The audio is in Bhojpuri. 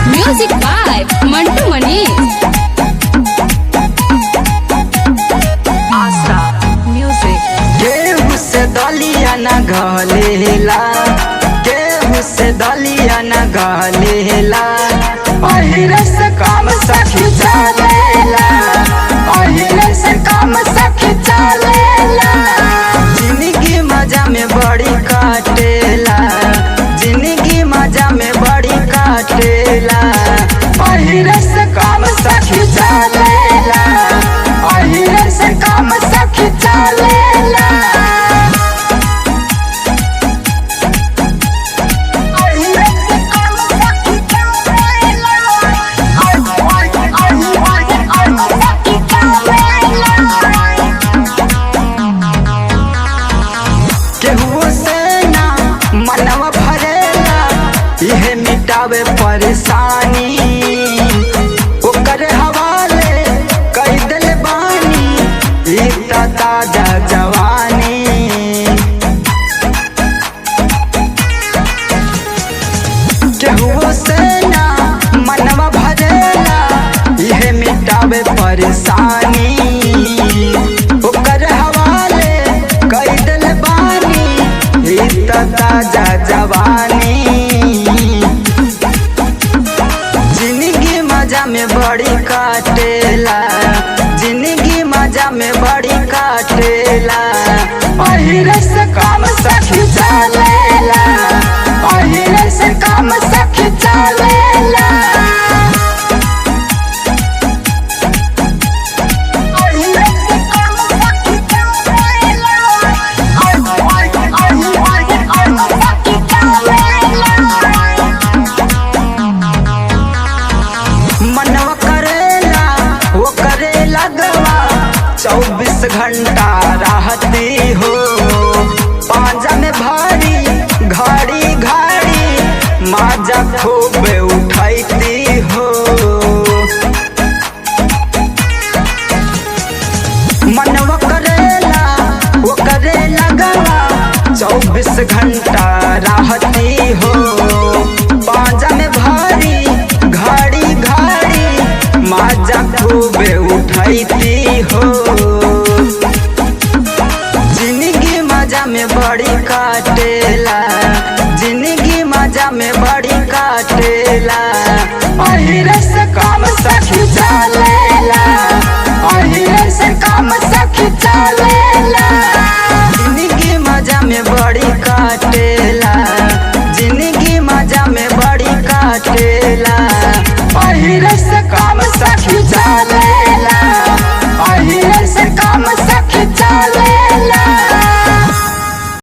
Music by Mantu Manish. Asha music. केहू से दलिया न गलेला, केहू से दलिया न गलेला, अहिरे से काम सखी चलेला, अहिरे से काम सखी चलेला। जिंदगी मजा में बड़ी काटेला, जिंदगी मजा में बड़ी काटेला, अहिरे से काम सखी चलेला, अहिरे से काम सखी चलेला। केहू से ना मनवा भरेला, इहे मिटावे परेशानी, ओकर हवाले कई दिल बानी, ई त ताजा जवानी। केहू से ना मनवा भरेला, इहे मिटावे परेशानी, ओकर हवाले कई दिल बानी, ई त ताजा जवानी। जिंदगी मजा में बड़ी काटेला, जिंदगी मजा में बड़ी काटेला, अहिरे से काम सखी चलेला, अहिरे से काम सखी चलेला। मनवा करेला वो करे लगवा, 24 घंटा रहती हो, पांजा में भारी घड़ी घड़ी, माजा खूब उठाती हो। मनवा करेला वो करे लगवा, 24 घंटा रहती हो, पांजा में भारी घड़ी घड़ी, माजा खूब उठाती हो। जिंदगी मजा में बड़ी काटेला, जिंदगी मजा में बड़ी काटेला, अहिरे से काम सखी चलेला, अहिरे से काम सखी चलेला। जिंदगी मजा में बड़ी काटेला, जिंदगी मजा में बड़ी काटेला, अहिरे से